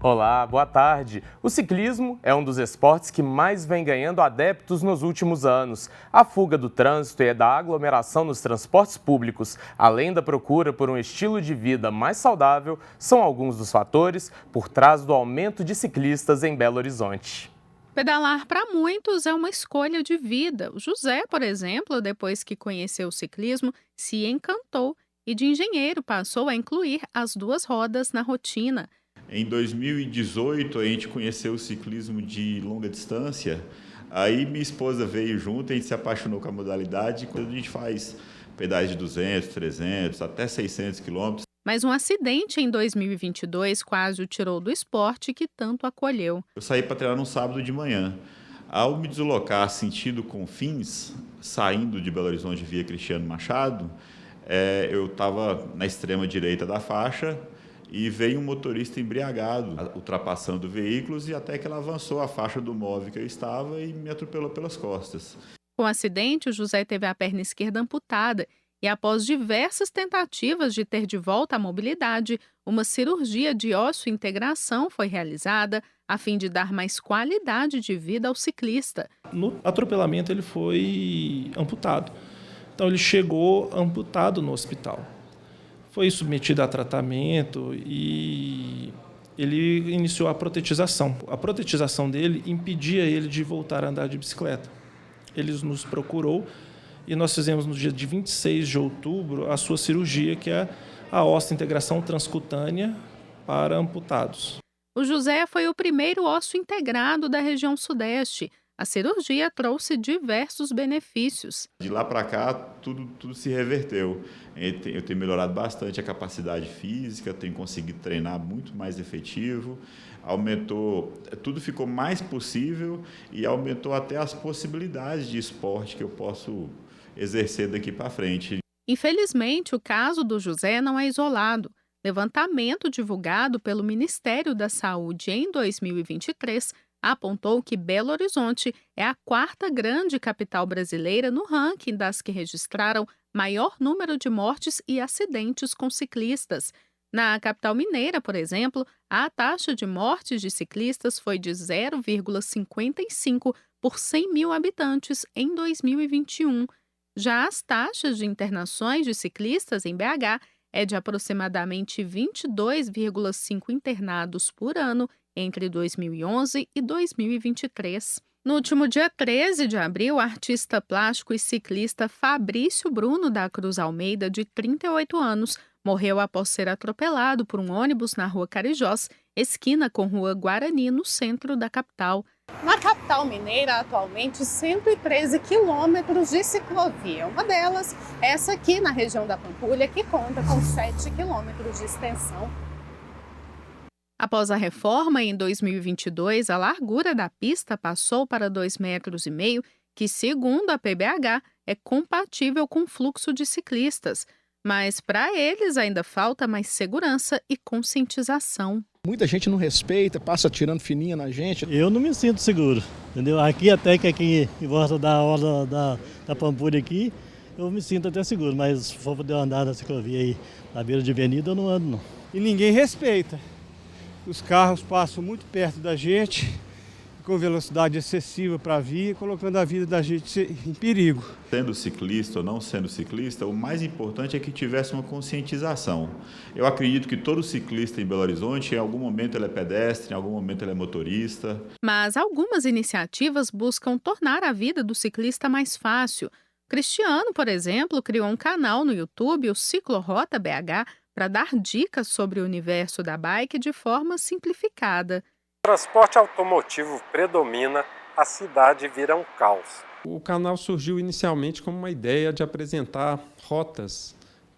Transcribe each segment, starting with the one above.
Olá, boa tarde. O ciclismo é um dos esportes que mais vem ganhando adeptos nos últimos anos. A fuga do trânsito e da aglomeração nos transportes públicos, além da procura por um estilo de vida mais saudável, são alguns dos fatores por trás do aumento de ciclistas em Belo Horizonte. Pedalar para muitos é uma escolha de vida. O José, por exemplo, depois que conheceu o ciclismo, se encantou e de engenheiro passou a incluir as duas rodas na rotina. Em 2018, a gente conheceu o ciclismo de longa distância. Aí minha esposa veio junto, a gente se apaixonou com a modalidade. Quando a gente faz pedais de 200, 300, até 600 quilômetros. Mas um acidente em 2022 quase o tirou do esporte que tanto acolheu. Eu saí para treinar no sábado de manhã. Ao me deslocar sentido Confins, saindo de Belo Horizonte via Cristiano Machado, eu estava na extrema direita da faixa e veio um motorista embriagado, ultrapassando veículos e até que ela avançou a faixa do móvel que eu estava e me atropelou pelas costas. Com o acidente, o José teve a perna esquerda amputada e, após diversas tentativas de ter de volta a mobilidade, uma cirurgia de osso-integração foi realizada a fim de dar mais qualidade de vida ao ciclista. No atropelamento ele foi amputado. Então ele chegou amputado no hospital. Foi submetido a tratamento e ele iniciou a protetização. A protetização dele impedia ele de voltar a andar de bicicleta. Ele nos procurou e nós fizemos no dia de 26 de outubro a sua cirurgia, que é a osteointegração transcutânea para amputados. O José foi o primeiro osso integrado da região sudeste. A cirurgia trouxe diversos benefícios. De lá para cá, tudo se reverteu. Eu tenho melhorado bastante a capacidade física, tenho conseguido treinar muito mais efetivo, aumentou, tudo ficou mais possível e aumentou até as possibilidades de esporte que eu posso exercer daqui para frente. Infelizmente, o caso do José não é isolado. Levantamento divulgado pelo Ministério da Saúde em 2023 apontou que Belo Horizonte é a quarta grande capital brasileira no ranking das que registraram maior número de mortes e acidentes com ciclistas. Na capital mineira, por exemplo, a taxa de mortes de ciclistas foi de 0,55 por 100 mil habitantes em 2021. Já as taxas de internações de ciclistas em BH é de aproximadamente 22,5 internados por ano entre 2011 e 2023. No último dia 13 de abril, o artista plástico e ciclista Fabrício Bruno da Cruz Almeida, de 38 anos, morreu após ser atropelado por um ônibus na rua Carijós, esquina com rua Guarani, no centro da capital. Na capital mineira, atualmente, 113 quilômetros de ciclovia. Uma delas, essa aqui na região da Pampulha, que conta com 7 quilômetros de extensão. Após a reforma, em 2022, a largura da pista passou para 2,5 metros, que, segundo a PBH, é compatível com o fluxo de ciclistas. Mas, para eles, ainda falta mais segurança e conscientização. Muita gente não respeita, passa tirando fininha na gente. Eu não me sinto seguro, entendeu? Aqui até que aqui em volta da hora da Pampulha aqui, eu me sinto até seguro, mas se for poder andar na ciclovia aí, na beira de avenida, eu não ando não. E ninguém respeita. Os carros passam muito perto da gente, com velocidade excessiva para a via, colocando a vida da gente em perigo. Sendo ciclista ou não sendo ciclista, o mais importante é que tivesse uma conscientização. Eu acredito que todo ciclista em Belo Horizonte, em algum momento ele é pedestre, em algum momento ele é motorista. Mas algumas iniciativas buscam tornar a vida do ciclista mais fácil. Cristiano, por exemplo, criou um canal no YouTube, o Ciclorota BH, para dar dicas sobre o universo da bike de forma simplificada. O transporte automotivo predomina, a cidade vira um caos. O canal surgiu inicialmente como uma ideia de apresentar rotas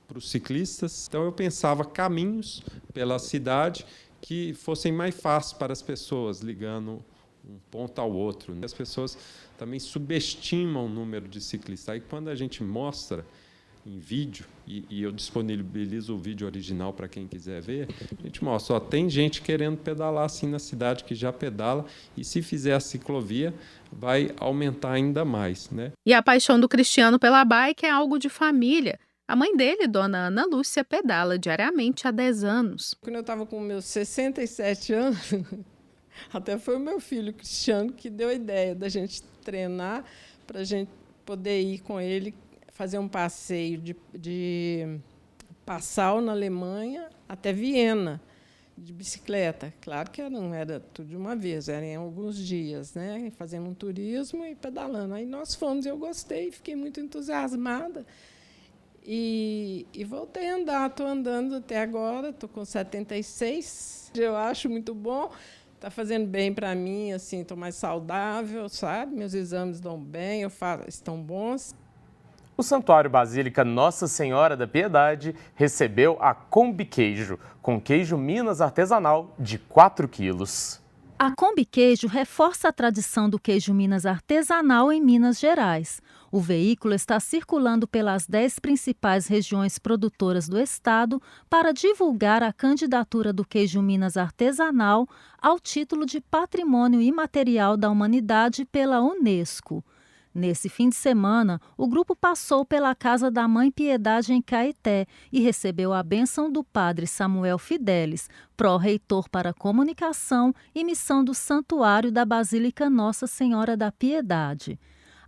para os ciclistas. Então eu pensava caminhos pela cidade que fossem mais fáceis para as pessoas, ligando um ponto ao outro. As pessoas também subestimam o número de ciclistas. Aí quando a gente mostra em vídeo, e eu disponibilizo o vídeo original para quem quiser ver, a gente mostra, tem gente querendo pedalar assim na cidade que já pedala, e se fizer a ciclovia, vai aumentar ainda mais, né? E a paixão do Cristiano pela bike é algo de família. A mãe dele, dona Ana Lúcia, pedala diariamente há 10 anos. Quando eu estava com meus 67 anos, até foi o meu filho, Cristiano, que deu a ideia da gente treinar para a gente poder ir com ele, fazer um passeio de Passau, na Alemanha, até Viena, de bicicleta. Claro que não era tudo de uma vez, era em alguns dias, né? Fazendo um turismo e pedalando. Aí nós fomos, eu gostei, fiquei muito entusiasmada. E voltei a andar, estou andando até agora, estou com 76. Eu acho muito bom, está fazendo bem para mim, assim, estou mais saudável, sabe? Meus exames dão bem, estão bons. O Santuário Basílica Nossa Senhora da Piedade recebeu a Kombi Queijo, com queijo Minas artesanal de 4 quilos. A Kombi Queijo reforça a tradição do queijo Minas artesanal em Minas Gerais. O veículo está circulando pelas 10 principais regiões produtoras do estado para divulgar a candidatura do queijo Minas artesanal ao título de Patrimônio Imaterial da Humanidade pela Unesco. Nesse fim de semana, o grupo passou pela Casa da Mãe Piedade em Caeté e recebeu a bênção do padre Samuel Fidelis, pró-reitor para comunicação e missão do Santuário da Basílica Nossa Senhora da Piedade.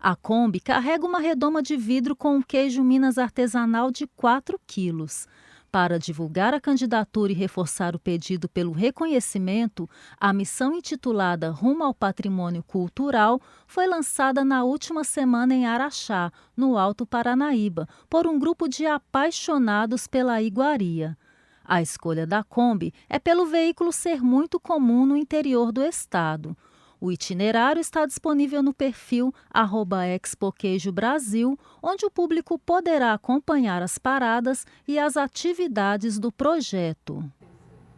A Kombi carrega uma redoma de vidro com um queijo Minas artesanal de 4 quilos. Para divulgar a candidatura e reforçar o pedido pelo reconhecimento, a missão intitulada Rumo ao Patrimônio Cultural foi lançada na última semana em Araxá, no Alto Paranaíba, por um grupo de apaixonados pela iguaria. A escolha da Kombi é pelo veículo ser muito comum no interior do estado. O itinerário está disponível no perfil @ExpoQueijoBrasil, onde o público poderá acompanhar as paradas e as atividades do projeto.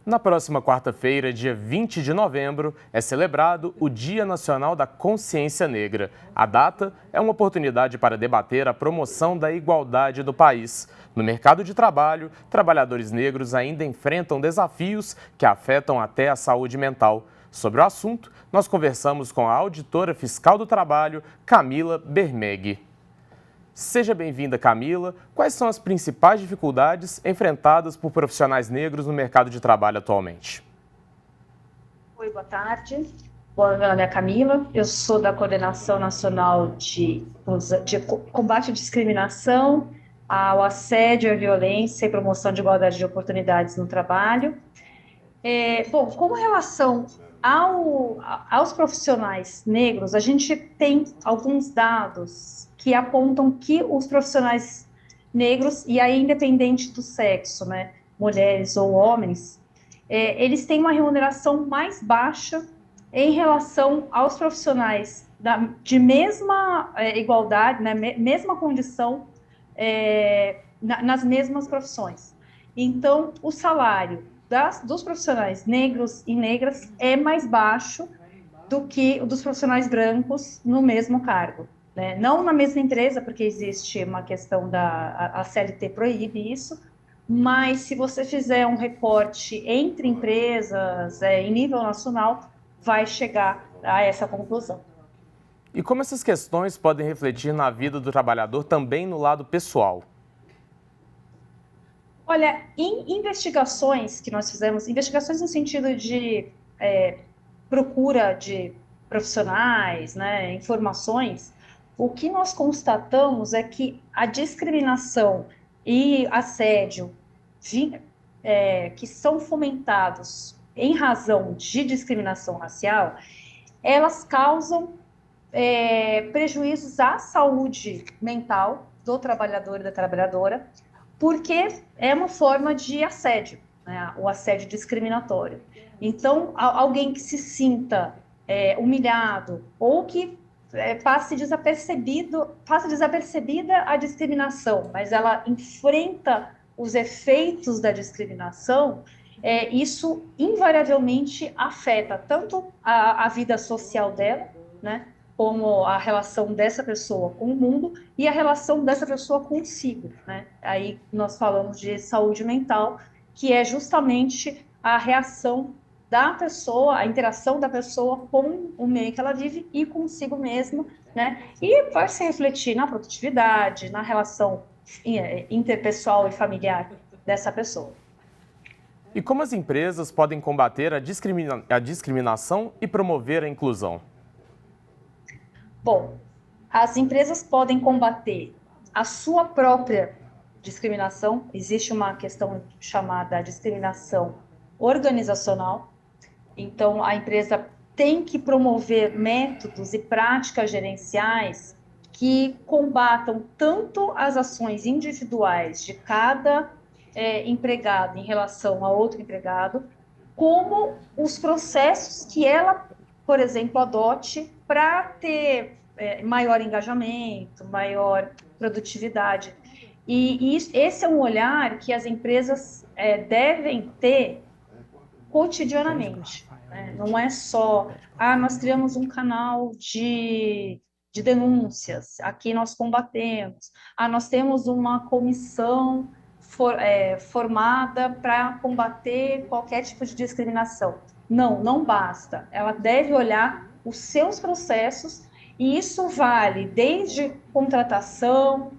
Na próxima quarta-feira, dia 20 de novembro, é celebrado o Dia Nacional da Consciência Negra. A data é uma oportunidade para debater a promoção da igualdade do país. No mercado de trabalho, trabalhadores negros ainda enfrentam desafios que afetam até a saúde mental. Sobre o assunto, nós conversamos com a auditora fiscal do trabalho, Camila Bermeg. Seja bem-vinda, Camila. Quais são as principais dificuldades enfrentadas por profissionais negros no mercado de trabalho atualmente? Oi, boa tarde. Meu nome é Camila, eu sou da Coordenação Nacional de Combate à Discriminação, ao Assédio, à Violência e Promoção de Igualdade de Oportunidades no Trabalho. Com relação aos profissionais negros, a gente tem alguns dados que apontam que os profissionais negros, e aí independente do sexo, né, mulheres ou homens, eles têm uma remuneração mais baixa em relação aos profissionais de mesma igualdade, né, mesma condição, nas mesmas profissões. Então, o salário dos profissionais negros e negras é mais baixo do que o dos profissionais brancos no mesmo cargo, né? Não na mesma empresa, porque existe uma questão a CLT proíbe isso, mas se você fizer um recorte entre empresas em nível nacional, vai chegar a essa conclusão. E como essas questões podem refletir na vida do trabalhador também no lado pessoal? Olha, em investigações que nós fizemos, investigações no sentido de procura de profissionais, né, informações, o que nós constatamos é que a discriminação e assédio que são fomentados em razão de discriminação racial, elas causam prejuízos à saúde mental do trabalhador e da trabalhadora, porque é uma forma de assédio, né? O assédio discriminatório. Então, alguém que se sinta humilhado ou que passe desapercebida a discriminação, mas ela enfrenta os efeitos da discriminação, isso invariavelmente afeta tanto a vida social dela, né, como a relação dessa pessoa com o mundo e a relação dessa pessoa consigo, né? Aí nós falamos de saúde mental, que é justamente a reação da pessoa, a interação da pessoa com o meio que ela vive e consigo mesma, né? E vai se refletir na produtividade, na relação interpessoal e familiar dessa pessoa. E como as empresas podem combater a discriminação e promover a inclusão? Bom, as empresas podem combater a sua própria discriminação. Existe uma questão chamada discriminação organizacional. Então, a empresa tem que promover métodos e práticas gerenciais que combatam tanto as ações individuais de cada empregado em relação a outro empregado, como os processos que ela, por exemplo, adote para ter maior engajamento, maior produtividade. E esse é um olhar que as empresas devem ter cotidianamente. Né? Não é só, nós criamos um canal de denúncias, aqui nós combatemos, nós temos uma comissão formada para combater qualquer tipo de discriminação. Não basta. Ela deve olhar os seus processos, e isso vale desde contratação,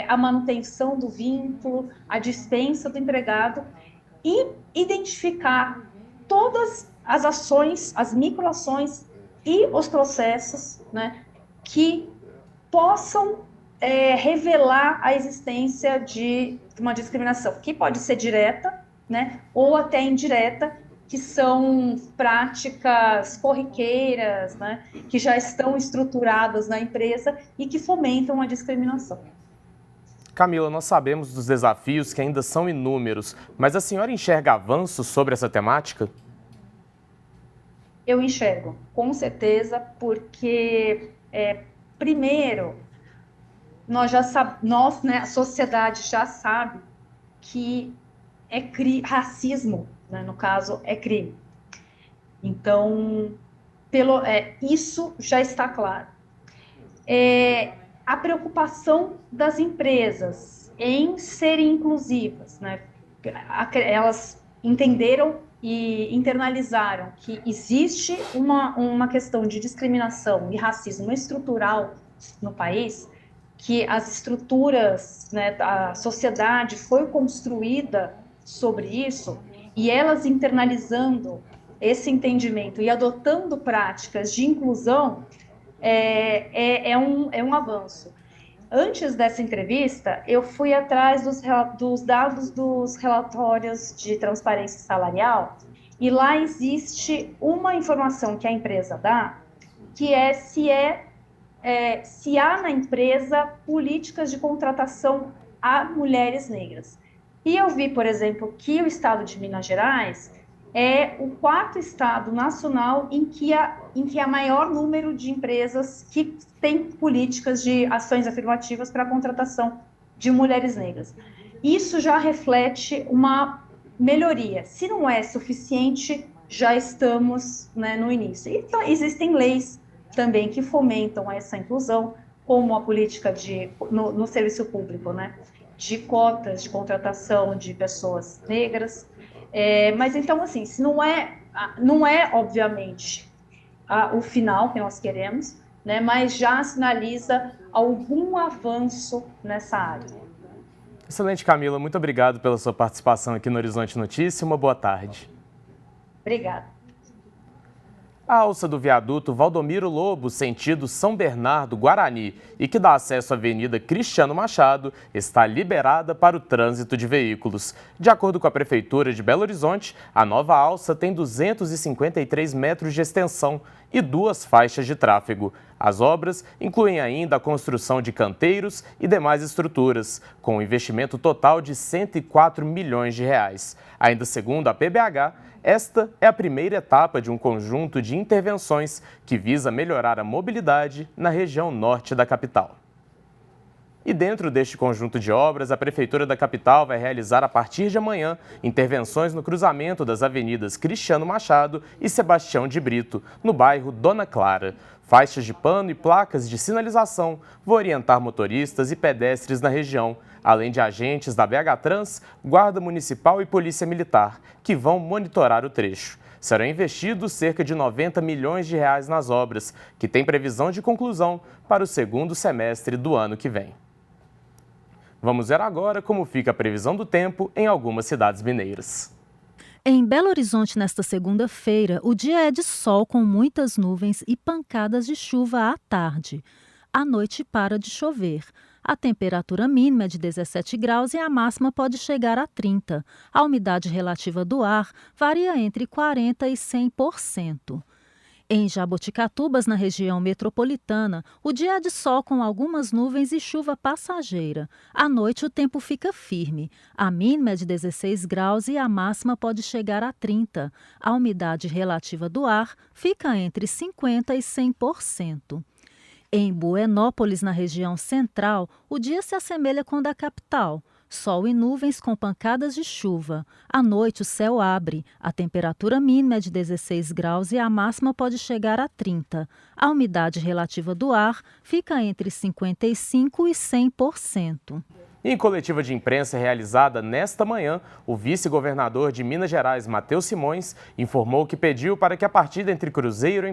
a manutenção do vínculo, a dispensa do empregado, e identificar todas as ações, as microações e os processos, né, que possam revelar a existência de uma discriminação, que pode ser direta, né, ou até indireta, que são práticas corriqueiras, né, que já estão estruturadas na empresa e que fomentam a discriminação. Camila, nós sabemos dos desafios que ainda são inúmeros, mas a senhora enxerga avanços sobre essa temática? Eu enxergo, com certeza, porque, primeiro, nós, né, a sociedade já sabe que racismo, né, no caso, é crime. Então, isso já está claro. A preocupação das empresas em serem inclusivas, né? Elas entenderam e internalizaram que existe uma questão de discriminação e racismo estrutural no país, que as estruturas, né, a sociedade foi construída sobre isso, e elas internalizando esse entendimento e adotando práticas de inclusão é um avanço. Antes dessa entrevista, eu fui atrás dos dados dos relatórios de transparência salarial, e lá existe uma informação que a empresa dá, que é se há na empresa políticas de contratação a mulheres negras. E eu vi, por exemplo, que o estado de Minas Gerais é o 4º estado nacional em que há maior número de empresas que têm políticas de ações afirmativas para a contratação de mulheres negras. Isso já reflete uma melhoria. Se não é suficiente, já estamos, né, no início. Então, existem leis também que fomentam essa inclusão, como a política no serviço público, né, de cotas de contratação de pessoas negras. Mas então, assim, se não é obviamente o final que nós queremos, né, mas já sinaliza algum avanço nessa área. Excelente, Camila. Muito obrigado pela sua participação aqui no Horizonte Notícia. Uma boa tarde. Obrigada. A alça do viaduto Valdomiro Lobo, sentido São Bernardo, Guarani, e que dá acesso à Avenida Cristiano Machado, está liberada para o trânsito de veículos. De acordo com a Prefeitura de Belo Horizonte, a nova alça tem 253 metros de extensão e 2 faixas de tráfego. As obras incluem ainda a construção de canteiros e demais estruturas, com um investimento total de R$ 104 milhões. Ainda segundo a PBH, esta é a primeira etapa de um conjunto de intervenções que visa melhorar a mobilidade na região norte da capital. E dentro deste conjunto de obras, a Prefeitura da capital vai realizar a partir de amanhã intervenções no cruzamento das avenidas Cristiano Machado e Sebastião de Brito, no bairro Dona Clara. Faixas de pano e placas de sinalização vão orientar motoristas e pedestres na região, além de agentes da BH Trans, Guarda Municipal e Polícia Militar, que vão monitorar o trecho. Serão investidos cerca de R$ 90 milhões nas obras, que têm previsão de conclusão para o segundo semestre do ano que vem. Vamos ver agora como fica a previsão do tempo em algumas cidades mineiras. Em Belo Horizonte, nesta segunda-feira, o dia é de sol com muitas nuvens e pancadas de chuva à tarde. À noite para de chover. A temperatura mínima é de 17 graus e a máxima pode chegar a 30. A umidade relativa do ar varia entre 40% e 100%. Em Jaboticatubas, na região metropolitana, o dia é de sol com algumas nuvens e chuva passageira. À noite, o tempo fica firme. A mínima é de 16 graus e a máxima pode chegar a 30. A umidade relativa do ar fica entre 50% e 100%. Em Buenópolis, na região central, o dia se assemelha com o da capital. Sol e nuvens com pancadas de chuva. À noite, o céu abre. A temperatura mínima é de 16 graus e a máxima pode chegar a 30. A umidade relativa do ar fica entre 55% e 100%. Em coletiva de imprensa realizada nesta manhã, o vice-governador de Minas Gerais, Matheus Simões, informou que pediu para que a partida entre Cruzeiro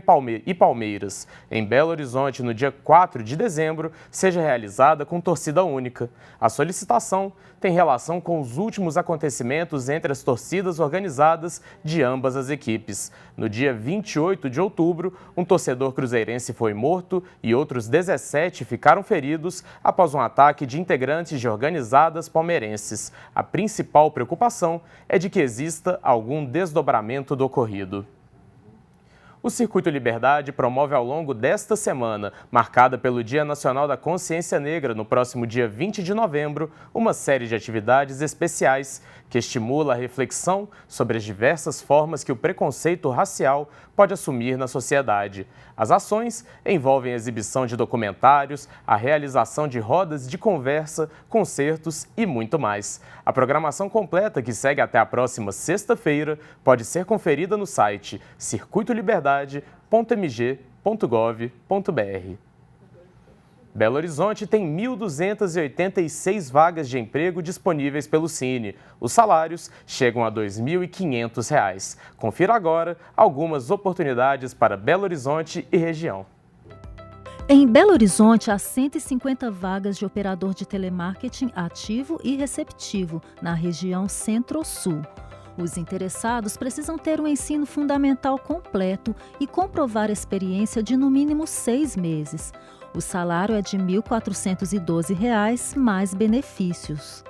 e Palmeiras, em Belo Horizonte, no dia 4 de dezembro, seja realizada com torcida única. A solicitação tem relação com os últimos acontecimentos entre as torcidas organizadas de ambas as equipes. No dia 28 de outubro, um torcedor cruzeirense foi morto e outros 17 ficaram feridos após um ataque de integrantes de organizadas palmeirenses. A principal preocupação é de que exista algum desdobramento do ocorrido. O Circuito Liberdade promove ao longo desta semana, marcada pelo Dia Nacional da Consciência Negra no próximo dia 20 de novembro, uma série de atividades especiais que estimula a reflexão sobre as diversas formas que o preconceito racial pode assumir na sociedade. As ações envolvem a exibição de documentários, a realização de rodas de conversa, concertos e muito mais. A programação completa, que segue até a próxima sexta-feira, pode ser conferida no site circuitoliberdade.mg.gov.br. Belo Horizonte tem 1.286 vagas de emprego disponíveis pelo Cine. Os salários chegam a R$ 2.500. Confira agora algumas oportunidades para Belo Horizonte e região. Em Belo Horizonte, há 150 vagas de operador de telemarketing ativo e receptivo na região Centro-Sul. Os interessados precisam ter um ensino fundamental completo e comprovar experiência de no mínimo 6 meses. O salário é de R$ 1.412, mais benefícios.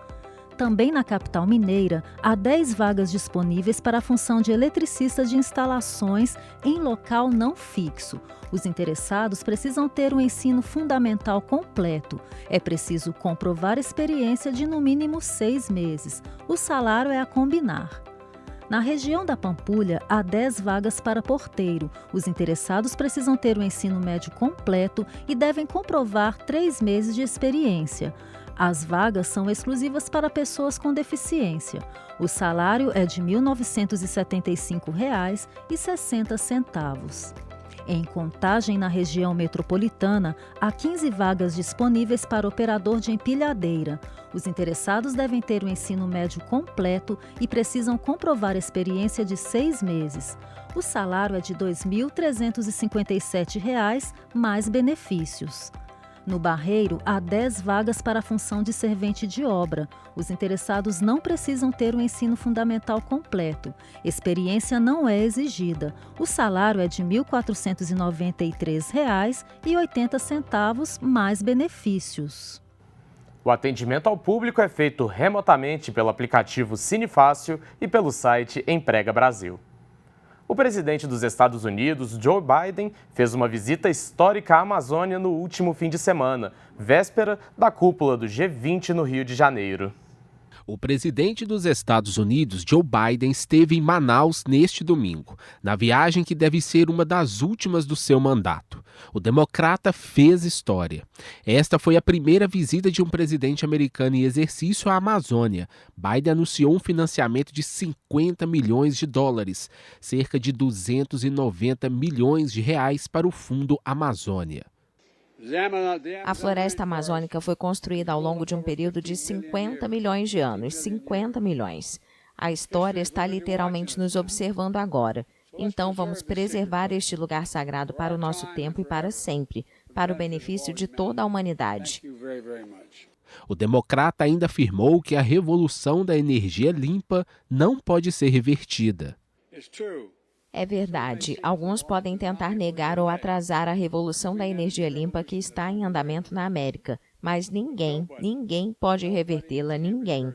Também na capital mineira, há 10 vagas disponíveis para a função de eletricista de instalações em local não fixo. Os interessados precisam ter um ensino fundamental completo. É preciso comprovar experiência de no mínimo 6 meses. O salário é a combinar. Na região da Pampulha, há 10 vagas para porteiro. Os interessados precisam ter o ensino médio completo e devem comprovar 3 meses de experiência. As vagas são exclusivas para pessoas com deficiência. O salário é de R$ 1.975,60. Em Contagem, na região metropolitana, há 15 vagas disponíveis para operador de empilhadeira. Os interessados devem ter o ensino médio completo e precisam comprovar experiência de 6 meses. O salário é de R$ 2.357, mais benefícios. No Barreiro, há 10 vagas para a função de servente de obra. Os interessados não precisam ter o ensino fundamental completo. Experiência não é exigida. O salário é de R$ 1.493,80, mais benefícios. O atendimento ao público é feito remotamente pelo aplicativo Cine Fácil e pelo site Emprega Brasil. O presidente dos Estados Unidos, Joe Biden, fez uma visita histórica à Amazônia no último fim de semana, véspera da cúpula do G20 no Rio de Janeiro. O presidente dos Estados Unidos, Joe Biden, esteve em Manaus neste domingo, na viagem que deve ser uma das últimas do seu mandato. O democrata fez história. Esta foi a primeira visita de um presidente americano em exercício à Amazônia. Biden anunciou um financiamento de $50 milhões, cerca de 290 milhões de reais para o Fundo Amazônia. A floresta amazônica foi construída ao longo de um período de 50 milhões de anos, 50 milhões. A história está literalmente nos observando agora. Então vamos preservar este lugar sagrado para o nosso tempo e para sempre, para o benefício de toda a humanidade. O democrata ainda afirmou que a revolução da energia limpa não pode ser revertida. É verdade, alguns podem tentar negar ou atrasar a revolução da energia limpa que está em andamento na América, mas ninguém pode revertê-la, ninguém.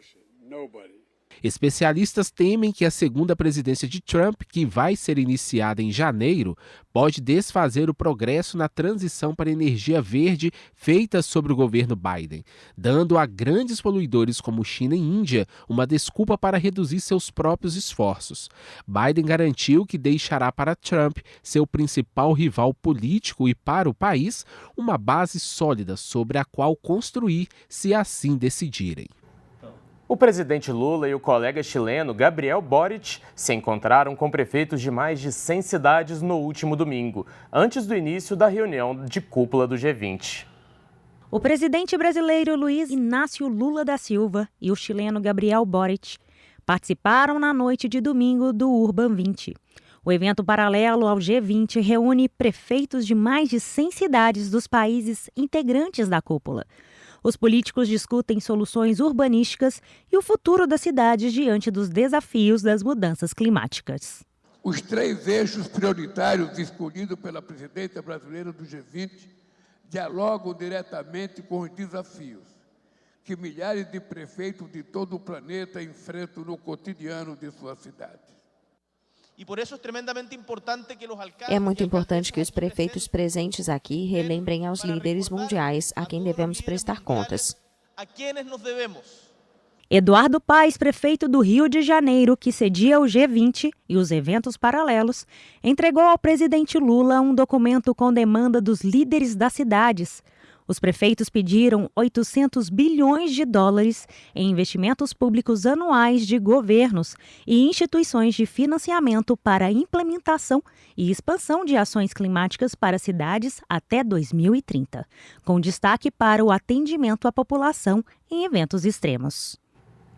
Especialistas temem que a segunda presidência de Trump, que vai ser iniciada em janeiro, pode desfazer o progresso na transição para energia verde feita sob o governo Biden, dando a grandes poluidores como China e Índia uma desculpa para reduzir seus próprios esforços. Biden garantiu que deixará para Trump, seu principal rival político, e para o país, uma base sólida sobre a qual construir se assim decidirem. O presidente Lula e o colega chileno Gabriel Boric se encontraram com prefeitos de mais de 100 cidades no último domingo, antes do início da reunião de cúpula do G20. O presidente brasileiro Luiz Inácio Lula da Silva e o chileno Gabriel Boric participaram na noite de domingo do Urban 20. O evento paralelo ao G20 reúne prefeitos de mais de 100 cidades dos países integrantes da cúpula. Os políticos discutem soluções urbanísticas e o futuro das cidades diante dos desafios das mudanças climáticas. Os 3 eixos prioritários escolhidos pela presidência brasileira do G20 dialogam diretamente com os desafios que milhares de prefeitos de todo o planeta enfrentam no cotidiano de suas cidades. É muito importante que os prefeitos presentes aqui relembrem aos líderes mundiais a quem devemos prestar contas. Eduardo Paes, prefeito do Rio de Janeiro, que cedia o G20 e os eventos paralelos, entregou ao presidente Lula um documento com demanda dos líderes das cidades. Os prefeitos pediram 800 bilhões de dólares em investimentos públicos anuais de governos e instituições de financiamento para a implementação e expansão de ações climáticas para cidades até 2030, com destaque para o atendimento à população em eventos extremos.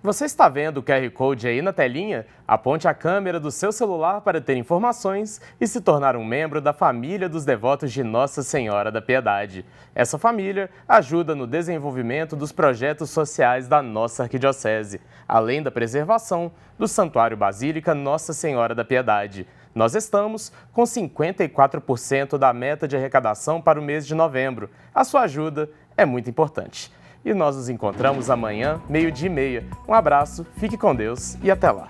Você está vendo o QR Code aí na telinha? Aponte a câmera do seu celular para ter informações e se tornar um membro da família dos devotos de Nossa Senhora da Piedade. Essa família ajuda no desenvolvimento dos projetos sociais da nossa arquidiocese, além da preservação do Santuário Basílica Nossa Senhora da Piedade. Nós estamos com 54% da meta de arrecadação para o mês de novembro. A sua ajuda é muito importante. E nós nos encontramos amanhã, 12:30. Um abraço, fique com Deus e até lá.